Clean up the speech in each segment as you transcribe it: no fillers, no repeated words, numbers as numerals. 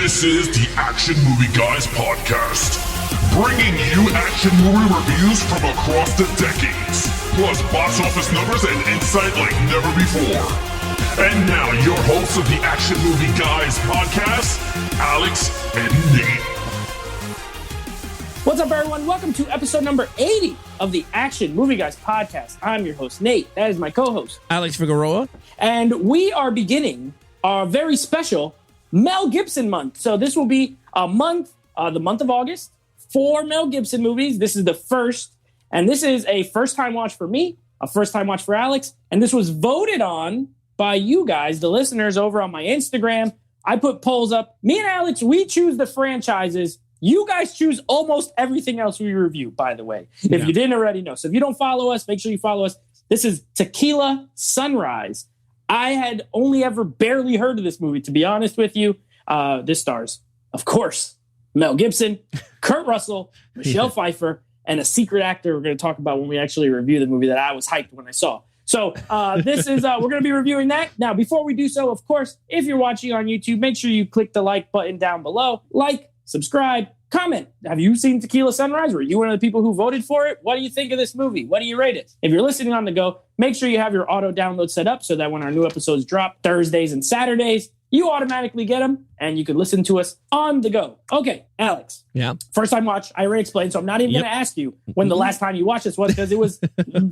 This is the Action Movie Guys podcast, bringing you action movie reviews from across the decades, plus box office numbers and insight like never before. And now, your hosts of the Action Movie Guys podcast, Alex and Nate. What's up, everyone? Welcome to episode number 80 of the Action Movie Guys podcast. I'm your host, Nate. That is my co-host, Alex Figueroa. And we are beginning our very special Mel Gibson month. So this will be a month, the month of August, for Mel Gibson movies. This is the first, and this is a first-time watch for me, a first-time watch for Alex, and this was voted on by you guys, the listeners, over on my Instagram. I put polls up. Me and Alex, we choose the franchises. You guys choose almost everything else we review, by the way, if you didn't already know. So if you don't follow us, make sure you follow us. This is Tequila Sunrise. I had only ever barely heard of this movie, to be honest with you. This stars, of course, Mel Gibson, Kurt Russell, Michelle Pfeiffer, and a secret actor we're going to talk about when we actually review the movie that I was hyped when I saw. So this is, we're going to be reviewing that. Now, before we do so, of course, if you're watching on YouTube, make sure you click the like button down below. Like, subscribe, comment. Have you seen Tequila Sunrise? Were you one of the people who voted for it? What do you think of this movie? What do you rate it? If you're listening on the go, make sure you have your auto download set up so that when our new episodes drop Thursdays and Saturdays, you automatically get them and you can listen to us on the go. Okay, Alex. Yeah. First time watch, I already explained, so I'm not even going to ask you when the last time you watched this was, because it was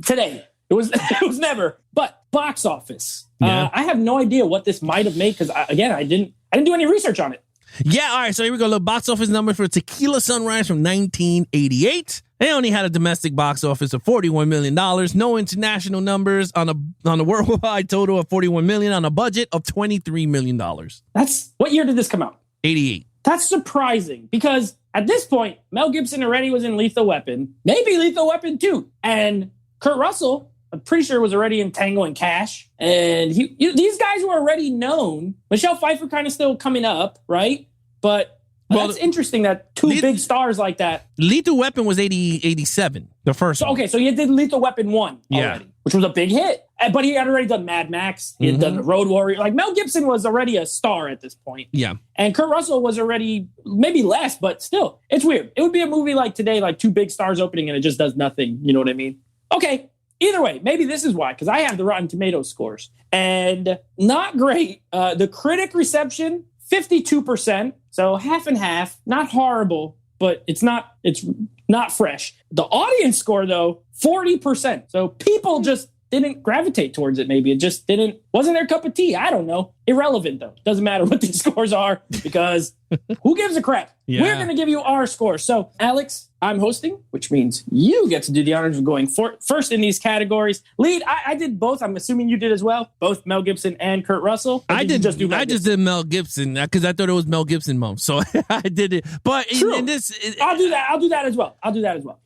today. It was never. But box office. Yeah. I have no idea what this might have made because, I didn't do any research on it. Yeah, all right, so here we go. The box office number for Tequila Sunrise from 1988. They only had a domestic box office of $41 million. No international numbers on a worldwide total of $41 million on a budget of $23 million. What year did this come out? 88. That's surprising because at this point, Mel Gibson already was in Lethal Weapon, maybe Lethal Weapon 2. And Kurt Russell, I'm pretty sure, was already in Tango and Cash. And these guys were already known. Michelle Pfeiffer kind of still coming up, right? But that's interesting that two big stars like that. Lethal Weapon was 87, the first one. Okay, so he did Lethal Weapon 1 already, which was a big hit. But he had already done Mad Max. He had done The Road Warrior. Like, Mel Gibson was already a star at this point. Yeah. And Kurt Russell was already, maybe less, but still. It's weird. It would be a movie like today, like two big stars opening and it just does nothing. You know what I mean? Okay. Either way, maybe this is why, because I have the Rotten Tomatoes scores. And not great. The critic reception, 52%. So half and half. Not horrible, but it's not fresh. The audience score, though, 40%. So people just didn't gravitate towards it, maybe. It just wasn't their cup of tea. I don't know. Irrelevant, though. Doesn't matter what these scores are, because who gives a crap? Yeah. We're going to give you our scores. So, Alex, I'm hosting, which means you get to do the honors of going first in these categories. Lead, I did both. I'm assuming you did as well. Both Mel Gibson and Kurt Russell. I just did Mel Gibson because I thought it was Mel Gibson month. So I did it. But in this... I'll do that as well.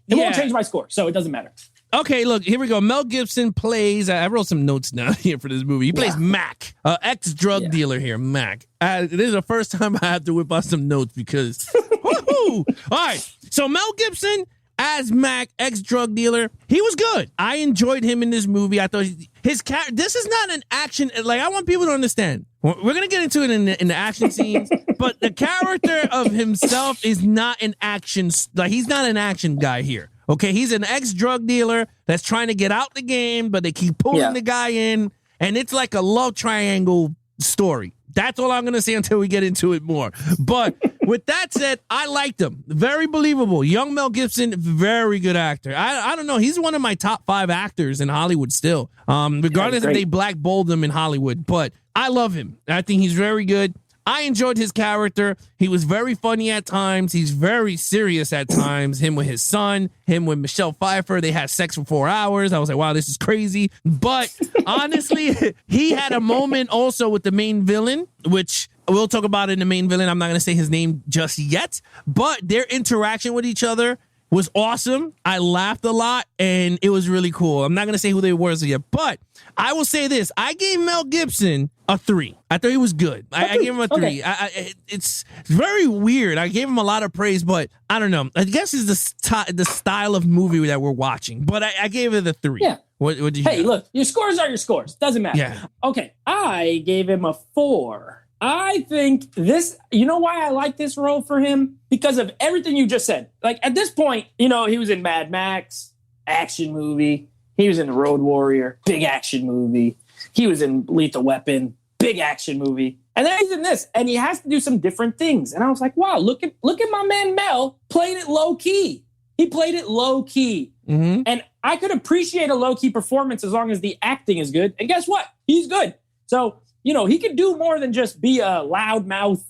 It won't change my score, so it doesn't matter. Okay, look, here we go. Mel Gibson plays, I wrote some notes down here for this movie. He plays Mac, ex-drug dealer here, Mac. This is the first time I have to whip out some notes because, woohoo! All right, so Mel Gibson as Mac, ex-drug dealer, he was good. I enjoyed him in this movie. I thought his character, this is not an action, like, I want people to understand. We're going to get into it in the action scenes, but the character of himself is not an action, like, he's not an action guy here. Okay, he's an ex-drug dealer that's trying to get out the game, but they keep pulling the guy in, and it's like a love triangle story. That's all I'm going to say until we get into it more. But with that said, I liked him. Very believable. Young Mel Gibson, very good actor. I don't know. He's one of my top 5 actors in Hollywood still, regardless if they blackballed him in Hollywood. But I love him. I think he's very good. I enjoyed his character. He was very funny at times. He's very serious at times. Him with his son, him with Michelle Pfeiffer. They had sex for 4 hours. I was like, wow, this is crazy. But honestly, he had a moment also with the main villain, which we'll talk about in the main villain. I'm not going to say his name just yet, but their interaction with each other was awesome. I laughed a lot, and it was really cool. I'm not going to say who they were yet, but I will say this. I gave Mel Gibson a 3. I thought he was good. I gave him a 3. Okay. It's very weird. I gave him a lot of praise, but I don't know. I guess it's the style of movie that we're watching, but I gave it a 3. Yeah. What did you Look, your scores are your scores. Doesn't matter. Yeah. Okay, I gave him a 4. I think this, you know why I like this role for him? Because of everything you just said. Like at this point, he was in Mad Max, action movie. He was in The Road Warrior, big action movie. He was in Lethal Weapon, big action movie. And then he's in this, and he has to do some different things. And I was like, wow, look at my man Mel played it low key. He played it low key. Mm-hmm. And I could appreciate a low key performance as long as the acting is good. And guess what? He's good. So, he could do more than just be a loudmouth,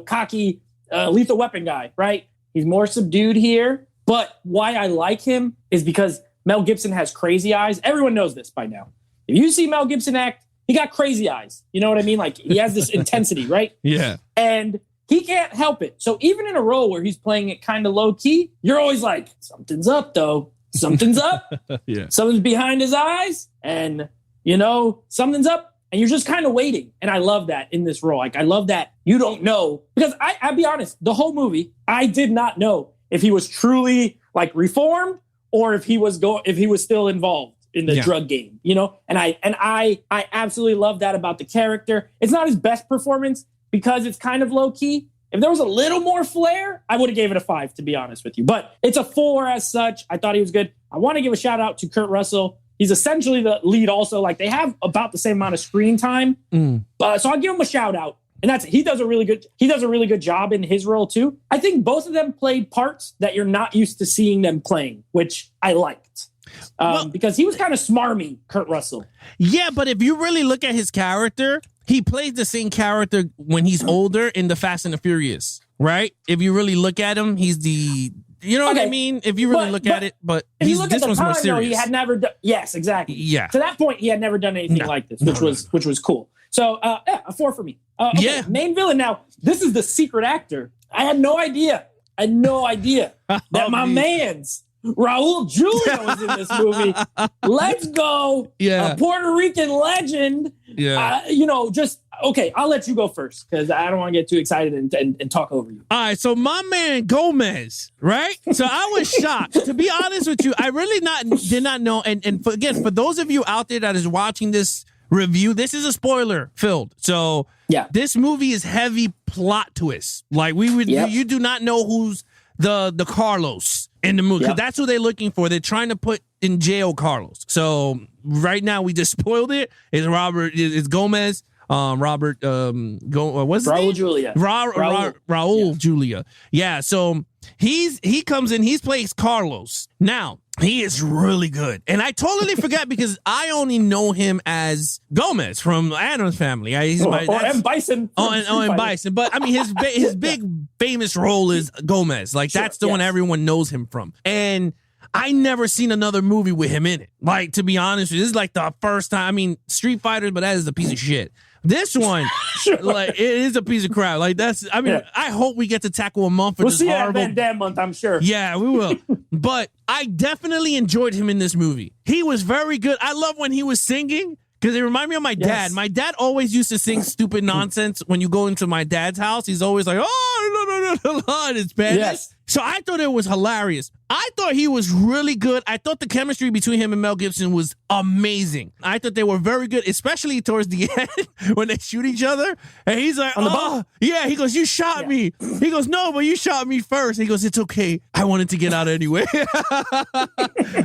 cocky Lethal Weapon guy, right? He's more subdued here. But why I like him is because Mel Gibson has crazy eyes. Everyone knows this by now. If you see Mel Gibson act, he got crazy eyes. You know what I mean? Like he has this intensity, right? Yeah. And he can't help it. So even in a role where he's playing it kind of low key, you're always like, something's up though. Something's up. Yeah. Something's behind his eyes. And, something's up. And you're just kind of waiting. And I love that in this role. Like, I love that you don't know. Because I'll be honest, the whole movie, I did not know if he was truly like reformed or if he was still involved in the drug game, And I absolutely love that about the character. It's not his best performance because it's kind of low key. If there was a little more flair, I would have gave it a 5, to be honest with you. But it's a 4 as such. I thought he was good. I want to give a shout out to Kurt Russell. He's essentially the lead also. Like, they have about the same amount of screen time. So I'll give him a shout out. And he does a really good job in his role too. I think both of them played parts that you're not used to seeing them playing, which I liked. Because he was kind of smarmy, Kurt Russell. Yeah, but if you really look at his character, he plays the same character when he's older in the Fast and the Furious, right? If you really look at him, he's the... You know what I mean? If you really look at it, but this one's more serious. Though, he had never done... Yes, exactly. Yeah. To that point, he had never done anything like this, which was cool. So, a 4 for me. Okay, main villain. Now, this is the secret actor. I had no idea that my man's Raul Julia was in this movie. Let's go. Yeah. A Puerto Rican legend. Yeah. Okay, I'll let you go first because I don't want to get too excited and talk over you. All right, so my man Gomez, right? So I was shocked. To be honest with you, I really did not know. And for those of you out there that is watching this review, this is a spoiler filled. So this movie is heavy plot twists. Like you do not know who's the Carlos in the movie. 'Cause that's who they're looking for. They're trying to put in jail Carlos. So right now we just spoiled it. It's Gomez. Robert, what's his name? Julia. Raul Julia. Yeah, so he comes in, he plays Carlos. Now, he is really good. And I totally forgot because I only know him as Gomez from Addams Family. Or M. Bison. M. Bison. But I mean, his big famous role is Gomez. Like, that's the one everyone knows him from. And I never seen another movie with him in it. Like, to be honest with you, this is like the first time. I mean, Street Fighter, but that is a piece of shit. This one, like, it is a piece of crap. Like, I hope we get to tackle a month for this horrible... We'll see that Van Damme month, I'm sure. Yeah, we will. But I definitely enjoyed him in this movie. He was very good. I love when he was singing because it reminded me of my dad. My dad always used to sing stupid nonsense when you go into my dad's house. He's always like, oh, no, in Spanish. Yes. So I thought it was hilarious. I thought he was really good. I thought the chemistry between him and Mel Gibson was amazing. I thought they were very good, especially towards the end when they shoot each other. And he's like, yeah. He goes, you shot me. He goes, no, but you shot me first. He goes, it's okay. I wanted to get out anyway.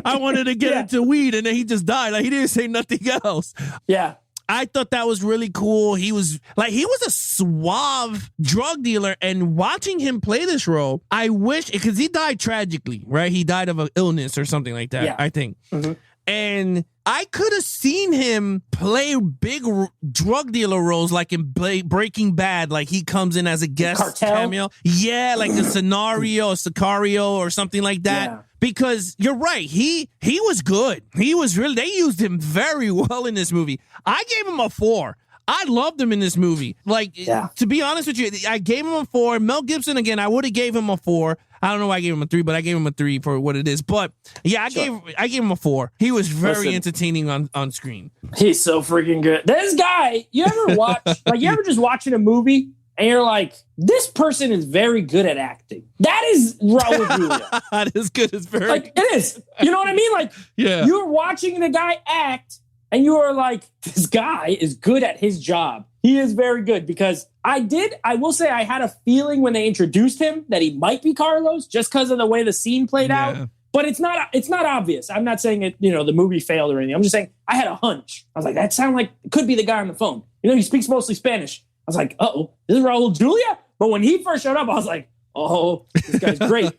I wanted to get into weed, and then he just died. Like, he didn't say nothing else. Yeah. I thought that was really cool. He was a suave drug dealer, and watching him play this role, I wish, because he died tragically, right? He died of an illness or something like that, I think. Mm-hmm. And I could have seen him play big drug dealer roles like in Breaking Bad, like he comes in as a guest cameo. Yeah, like a Sicario or something like that. Yeah. Because you're right, he was good. He was really, they used him very well in this movie. I gave him a 4. I loved him in this movie. Like, to be honest with you, I gave him a 4. Mel Gibson, again, I would have gave him a 4. I don't know why I gave him a 3, but I gave him a 3 for what it is. But yeah, I gave him a 4. He was very entertaining on screen. He's so freaking good. This guy, you ever just watching a movie and you're like, this person is very good at acting. That is Raul Julia. That is good. It's very like it is. You know what I mean? Like, you're watching the guy act, and you are like, this guy is good at his job. He is very good because I will say I had a feeling when they introduced him that he might be Carlos just because of the way the scene played out. But it's not obvious. I'm not saying it, the movie failed or anything. I'm just saying I had a hunch. I was like, that sounded like it could be the guy on the phone. He speaks mostly Spanish. I was like, uh-oh, this is Raul Julia? But when he first showed up, I was like, oh, this guy's great.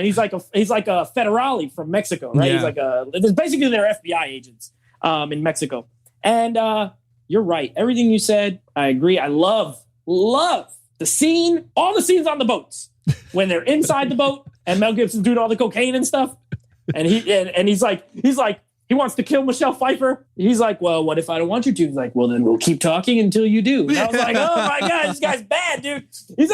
He's like a federale from Mexico, right? Yeah. He's basically their FBI agents in Mexico. And you're right. Everything you said, I agree. I love the scene, all the scenes on the boats when they're inside the boat and Mel Gibson's doing all the cocaine and stuff. And he's like, he wants to kill Michelle Pfeiffer. He's like, well, what if I don't want you to? He's like, well, then we'll keep talking until you do. And I was like, oh my God, this guy's bad, dude. He's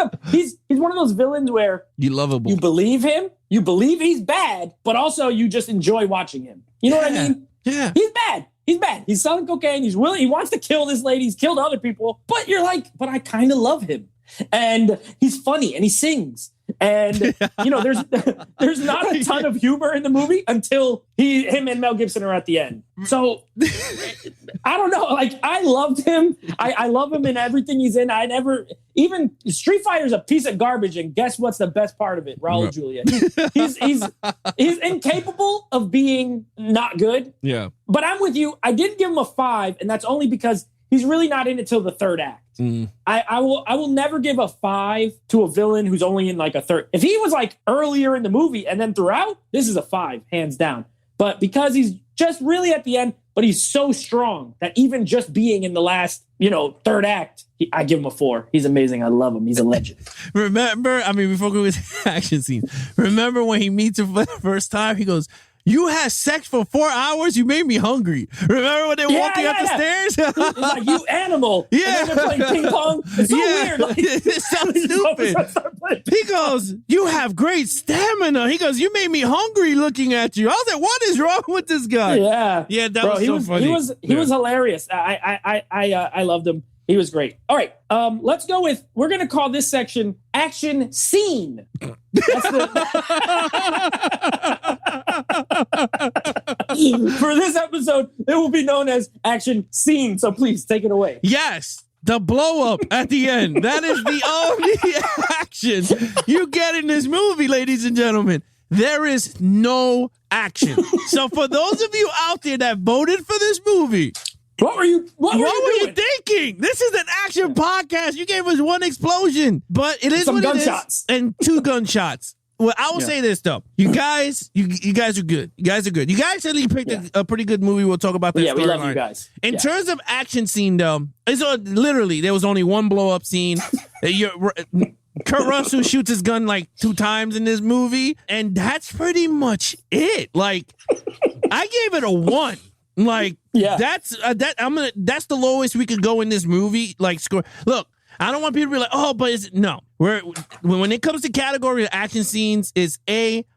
one of those villains where lovable. You believe him. You believe he's bad, but also you just enjoy watching him. You know what I mean? Yeah. He's bad. He's bad. He's selling cocaine. He wants to kill this lady. He's killed other people. But you're like, but I kind of love him. And he's funny and he sings. And, there's not a ton of humor in the movie until him and Mel Gibson are at the end. So I don't know. Like, I loved him. I love him in everything he's in. Even Street Fighter is a piece of garbage. And guess what's the best part of it? Raul Julia. He's incapable of being not good. Yeah. But I'm with you. I didn't give him a 5. And that's only because he's really not in it till the third act. I will never give a 5 to a villain who's only in like a third. If he was like earlier in the movie and then throughout, this is a 5, hands down. But because he's just really at the end, but he's so strong that even just being in the last, third act, I give him a 4. He's amazing. I love him. He's a legend. Before we go to the action scene, remember when he meets her for the first time, he goes, you had sex for 4 hours? You made me hungry. Remember when they were walking up the stairs? It's like, you animal. Yeah. And then they're playing ping pong. It's so weird. Like, it sounds stupid. He goes, you have great stamina. He goes, you made me hungry looking at you. I was like, what is wrong with this guy? Yeah. Yeah, that was so funny. He was hilarious. I loved him. He was great. All right, let's go with, we're going to call this section Action Scene. For this episode, it will be known as Action Scene. So please take it away. Yes. The blow up at the end. That is the only action you get in this movie, ladies and gentlemen. There is no action. So for those of you out there that voted for this movie, what were you thinking? This is an action podcast. You gave us one explosion, but it is some what gunshots. It is, and 2 gunshots. Well, I will say this though, you guys are good. You guys are good. You guys actually picked a pretty good movie. We'll talk about that. Yeah, we love you guys. In terms of action scene, though, it's literally there was only one blow up scene. Kurt Russell shoots his gun like 2 times in this movie, and that's pretty much it. Like, I gave it a 1. Like, that's the lowest we could go in this movie. Like, score. Look, I don't want people to be like, oh, but no. When it comes to category of action scenes, it's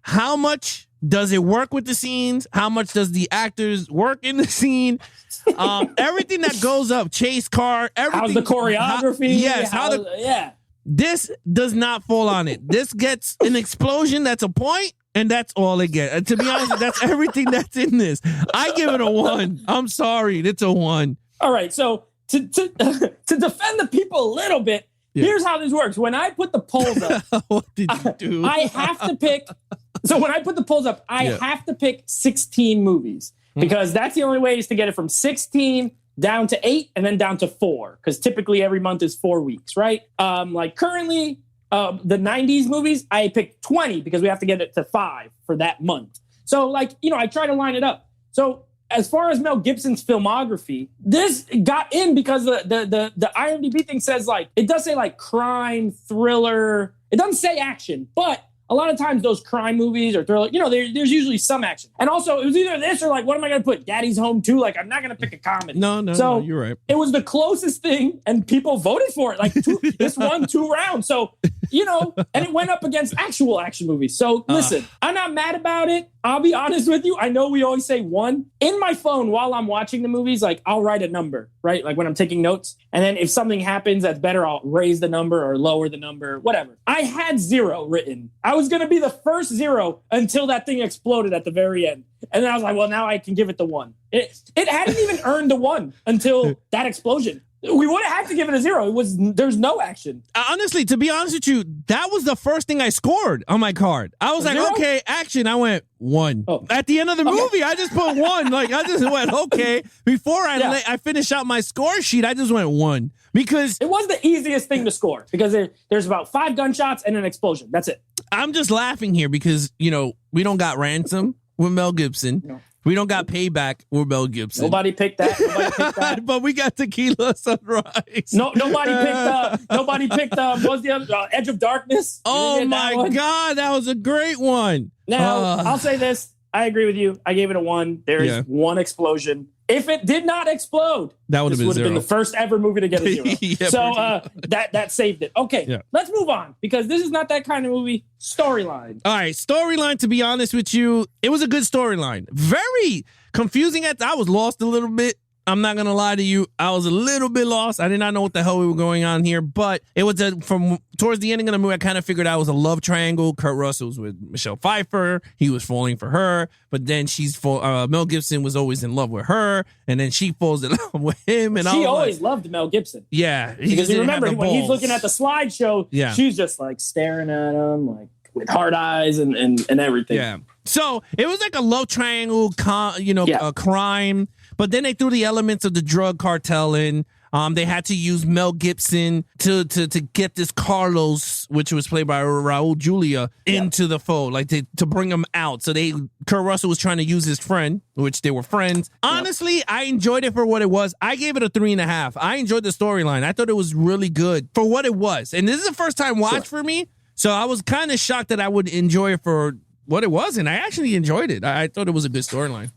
how much does it work with the scenes? How much does the actors work in the scene? Everything that goes up, chase car, everything. How's the choreography? This does not fall on it. This gets an explosion. That's a point. And that's all it gets. To be honest, that's everything that's in this. I give it a 1. I'm sorry. It's a 1. All right. So to defend the people a little bit, here's how this works. When I put the polls up, what did you do? I have to pick. So when I put the polls up, I have to pick 16 movies because that's the only way is to get it from 16 down to 8 and then down to 4. Because typically every month is 4 weeks, right? Like currently, the 90s movies, I picked 20 because we have to get it to 5 for that month. So I try to line it up. So as far as Mel Gibson's filmography, this got in because the IMDb thing says it does say crime, thriller. It doesn't say action, but a lot of times those crime movies or thriller, there's usually some action. And also it was either this or what am I going to put? Daddy's Home 2? I'm not going to pick a comedy. No, you're right. It was the closest thing and people voted for it. This won 2 rounds. So, and it went up against actual action movies. So listen, I'm not mad about it. I'll be honest with you. I know we always say 1. In my phone while I'm watching the movies, I'll write a number, right? Like when I'm taking notes. And then if something happens that's better, I'll raise the number or lower the number, whatever. I had 0 written. I was going to be the first 0 until that thing exploded at the very end. And then I was like, well, now I can give it the 1. It hadn't even earned the 1 until that explosion. We would have had to give it a 0. There's no action. Honestly, to be honest with you, that was the first thing I scored on my card. I was like, 0? okay, action. I went 1. Oh. At the end of the movie, I just put 1. Like, I just went, okay. Before I finished out my score sheet, I just went 1. Because it was the easiest thing to score because there's about 5 gunshots and an explosion. That's it. I'm just laughing here because, we don't got Ransom with Mel Gibson. No. We don't got Payback with Mel Gibson. Nobody picked that. But we got Tequila Sunrise. Nobody picked what was the other? Edge of Darkness. Oh my God, that was a great one. Now, I'll say this. I agree with you. I gave it a 1. There is 1 explosion. If it did not explode, that would have been the first ever movie to get a 0. So that saved it. Okay, let's move on because this is not that kind of movie. Storyline. All right, storyline, to be honest with you, it was a good storyline. Very confusing. I was lost a little bit. I'm not going to lie to you. I was a little bit lost. I did not know what the hell we were going on here, but it was from towards the ending of the movie, I kind of figured out it was a love triangle. Kurt Russell was with Michelle Pfeiffer. He was falling for her, but then Mel Gibson was always in love with her, and then she falls in love with him. And she always loved Mel Gibson. Yeah. Because you remember when he's looking at the slideshow, she's just like staring at him like with hard eyes and everything. Yeah. So it was like a love triangle, a crime. But then they threw the elements of the drug cartel in. They had to use Mel Gibson to get this Carlos, which was played by Raul Julia, into the fold, like to bring him out. So Kurt Russell was trying to use his friend, which they were friends. Honestly, I enjoyed it for what it was. I gave it a 3.5. I enjoyed the storyline. I thought it was really good for what it was. And this is the first time watch for me. So I was kind of shocked that I would enjoy it for what it was. And I actually enjoyed it. I thought it was a good storyline.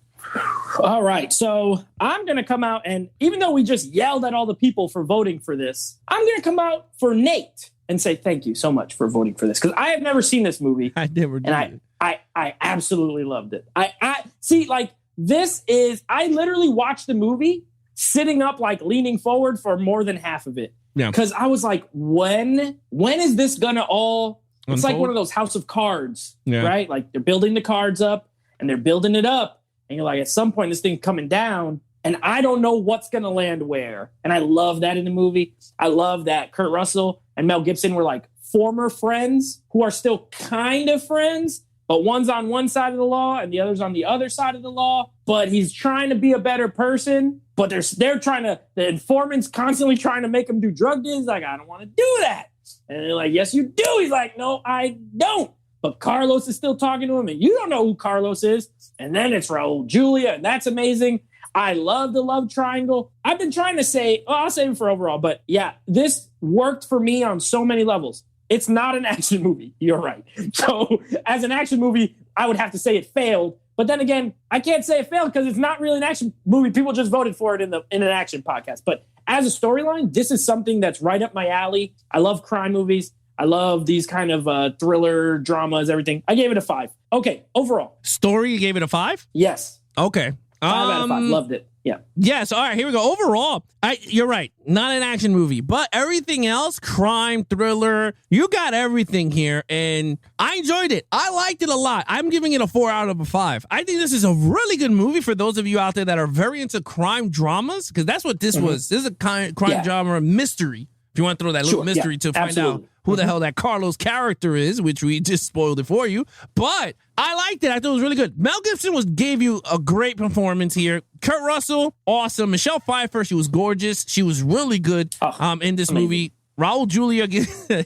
All right, so I'm going to come out, and even though we just yelled at all the people for voting for this, I'm going to come out for Nate and say thank you so much for voting for this, because I have never seen this movie. I never did. And I absolutely loved it. I see, like, this is, I literally watched the movie sitting up, like, leaning forward for more than half of it. Yeah. Because I was like, when is this going to all, it's like one of those House of Cards, right? Like, they're building the cards up, and they're building it up. And you're like, at some point, this thing's coming down, and I don't know what's going to land where. And I love that in the movie. I love that Kurt Russell and Mel Gibson were like former friends who are still kind of friends, but one's on one side of the law and the other's on the other side of the law. But he's trying to be a better person, but they're trying to, the informant's constantly trying to make him do drug deals. Like, I don't want to do that. And they're like, yes, you do. He's like, no, I don't. But Carlos is still talking to him, and you don't know who Carlos is. And then it's Raul Julia, and that's amazing. I love the love triangle. I've been trying to say, I'll save it for overall, but yeah, this worked for me on so many levels. It's not an action movie. You're right. So as an action movie, I would have to say it failed. But then again, I can't say it failed because it's not really an action movie. People just voted for it in an action podcast. But as a storyline, this is something that's right up my alley. I love crime movies. I love these kind of thriller dramas, everything. I gave it a 5. Okay, overall. Story, you gave it a 5? Yes. Okay. 5 out of 5. Loved it. Yeah. Yes. All right, here we go. Overall, you're right. Not an action movie, but everything else, crime, thriller, you got everything here, and I enjoyed it. I liked it a lot. I'm giving it a 4 out of a 5. I think this is a really good movie for those of you out there that are very into crime dramas, because that's what this was. This is a crime drama mystery. If you want to throw that little mystery to find out who the hell that Carlos character is, which we just spoiled it for you. But I liked it. I thought it was really good. Mel Gibson gave you a great performance here. Kurt Russell, awesome. Michelle Pfeiffer, she was gorgeous. She was really good in this movie. Raul Julia,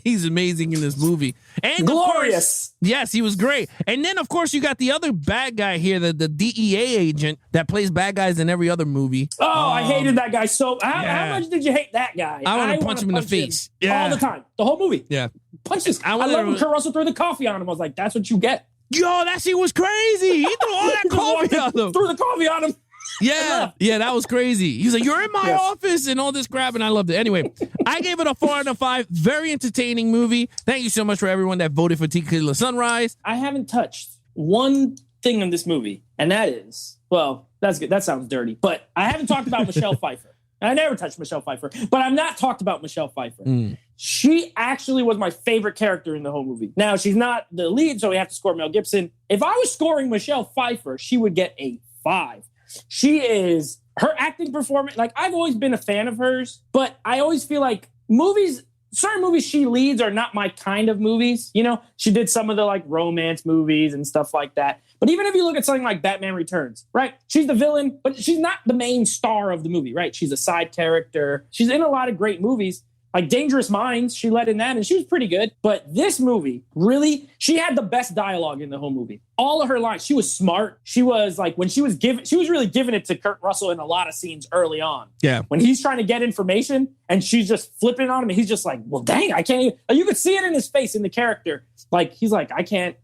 he's amazing in this movie. And glorious. Course, yes, he was great. And then, of course, you got the other bad guy here, the DEA agent that plays bad guys in every other movie. Oh, I hated that guy so. How much did you hate that guy? I want to punch him in the face. All the time. The whole movie. Yeah. Punches. I love when Kurt Russell threw the coffee on him. I was like, that's what you get. Yo, that shit was crazy. He threw all that coffee on him. Threw the coffee on him. Yeah, that was crazy. He's like, you're in my office and all this crap, and I loved it. Anyway, I gave it a 4 out of 5. Very entertaining movie. Thank you so much for everyone that voted for Tequila Sunrise. I haven't touched one thing in this movie, and that is, well, that's good. That sounds dirty, but I haven't talked about Michelle Pfeiffer. I never touched Michelle Pfeiffer, but I've not talked about Michelle Pfeiffer. She actually was my favorite character in the whole movie. Now, she's not the lead, so we have to score Mel Gibson. If I was scoring Michelle Pfeiffer, she would get a 5. She is her acting performance, like I've always been a fan of hers, but I always feel like certain movies she leads are not my kind of movies. You know, she did some of the like romance movies and stuff like that. But even if you look at something like Batman Returns, right? She's the villain, but she's not the main star of the movie, right? She's a side character. She's in a lot of great movies. Like Dangerous Minds, she led in that, and she was pretty good. But this movie, really, she had the best dialogue in the whole movie. All of her lines, she was smart. She was like, when she was really giving it to Kurt Russell in a lot of scenes early on. Yeah. When he's trying to get information and she's just flipping on him, and he's just like, well, dang, I can't even. You could see it in his face in the character. Like, he's like, I can't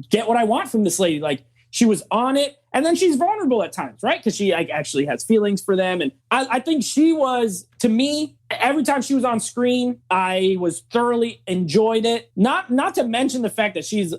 get what I want from this lady. Like, she was on it. And then she's vulnerable at times, right? Because she like actually has feelings for them. And I think she was, to me, every time she was on screen, I was thoroughly enjoyed it. Not to mention the fact that she's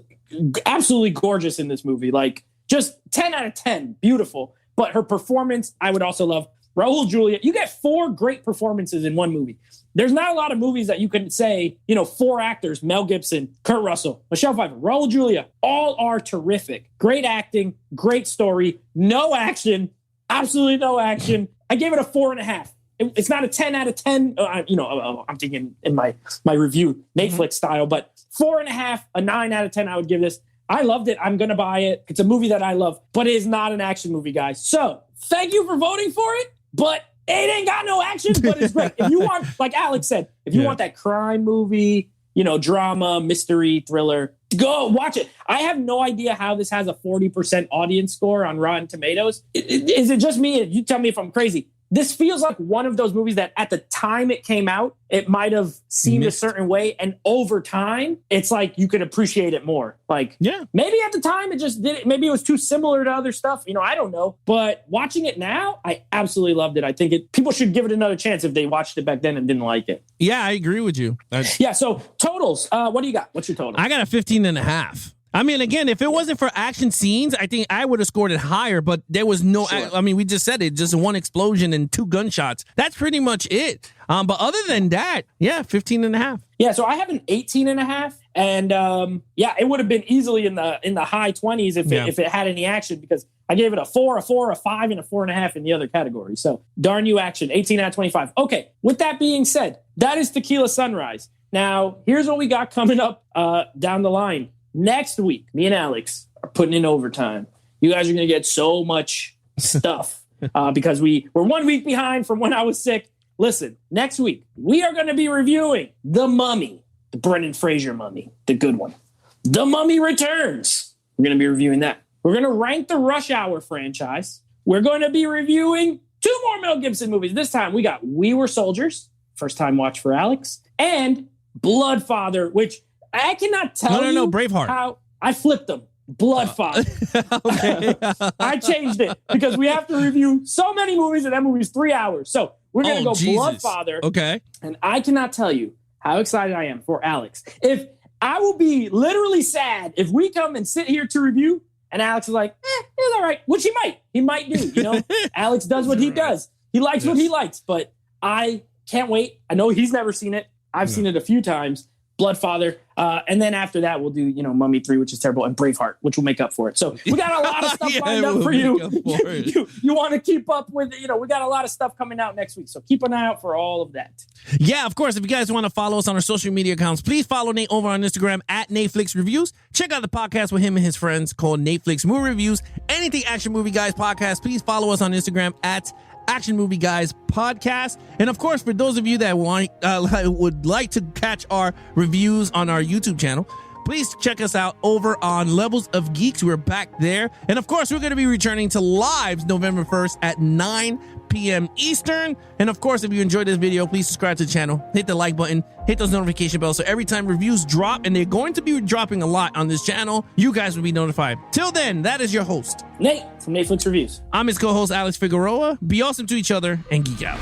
absolutely gorgeous in this movie. Like, just 10 out of 10, beautiful. But her performance, I would also love. Raul Julia, you get 4 great performances in one movie. There's not a lot of movies that you can say, 4 actors, Mel Gibson, Kurt Russell, Michelle Pfeiffer, Raul Julia, all are terrific. Great acting, great story, no action, absolutely no action. I gave it a 4.5. It's not a 10 out of 10. I'm thinking in my review, Netflix style, but 4.5, a 9 out of 10 I would give this. I loved it. I'm going to buy it. It's a movie that I love, but it is not an action movie, guys. So thank you for voting for it, but it ain't got no action, but it's great. If you want, like Alex said, if you want that crime movie, drama, mystery, thriller, go watch it. I have no idea how this has a 40% audience score on Rotten Tomatoes. Is it just me? You tell me if I'm crazy. This feels like one of those movies that at the time it came out, it might have seemed a certain way. And over time, it's like you could appreciate it more. Like, maybe at the time it just didn't. Maybe it was too similar to other stuff. I don't know. But watching it now, I absolutely loved it. I think people should give it another chance if they watched it back then and didn't like it. Yeah, I agree with you. So totals. What do you got? What's your total? I got a 15.5. I mean, again, if it wasn't for action scenes, I think I would have scored it higher, but there was no, I mean, we just said it, just one explosion and 2 gunshots. That's pretty much it. But other than that, 15.5. Yeah, so I have an 18.5, and it would have been easily in the high 20s if it had any action, because I gave it a 4, a 5, and a 4.5 in the other category. So darn you, action, 18 out of 25. Okay, with that being said, that is Tequila Sunrise. Now, here's what we got coming up down the line. Next week, me and Alex are putting in overtime. You guys are going to get so much stuff because we're 1 week behind from when I was sick. Listen, next week, we are going to be reviewing The Mummy, the Brendan Fraser mummy, the good one. The Mummy Returns. We're going to be reviewing that. We're going to rank the Rush Hour franchise. We're going to be reviewing 2 more Mel Gibson movies. This time, we got We Were Soldiers, first time watch for Alex, and Bloodfather, which I cannot tell you Braveheart. How I flipped them. Bloodfather. Okay. I changed it because we have to review so many movies, and that movie's 3 hours. So we're going to go Jesus. Bloodfather. Okay. And I cannot tell you how excited I am for Alex. If I will be literally sad if we come and sit here to review and Alex is like, it's all right, which he might. He might do, Alex does what he does. He likes what he likes, but I can't wait. I know he's never seen it. I've seen it a few times. Bloodfather, and then after that we'll do Mummy 3, which is terrible, and Braveheart, which will make up for it. So we got a lot of stuff lined up for you. You want to keep up with we got a lot of stuff coming out next week, so keep an eye out for all of that. Yeah, of course, if you guys want to follow us on our social media accounts, please follow Nate over on Instagram at Netflix Reviews. Check out the podcast with him and his friends called Netflix Movie Reviews. Anything Action Movie Guys podcast, please follow us on Instagram at Action Movie Guys podcast. And of course, for those of you that would like to catch our reviews on our YouTube channel, please check us out over on Levels of Geeks. We're back there. And of course, we're going to be returning to lives November 1st at 9 p.m. Eastern. And of course, if you enjoyed this video, please subscribe to the channel, hit the like button, hit those notification bells. So every time reviews drop, and they're going to be dropping a lot on this channel, you guys will be notified. Till then, that is your host, Nate from Netflix Reviews. I'm his co-host, Alex Figueroa. Be awesome to each other and geek out.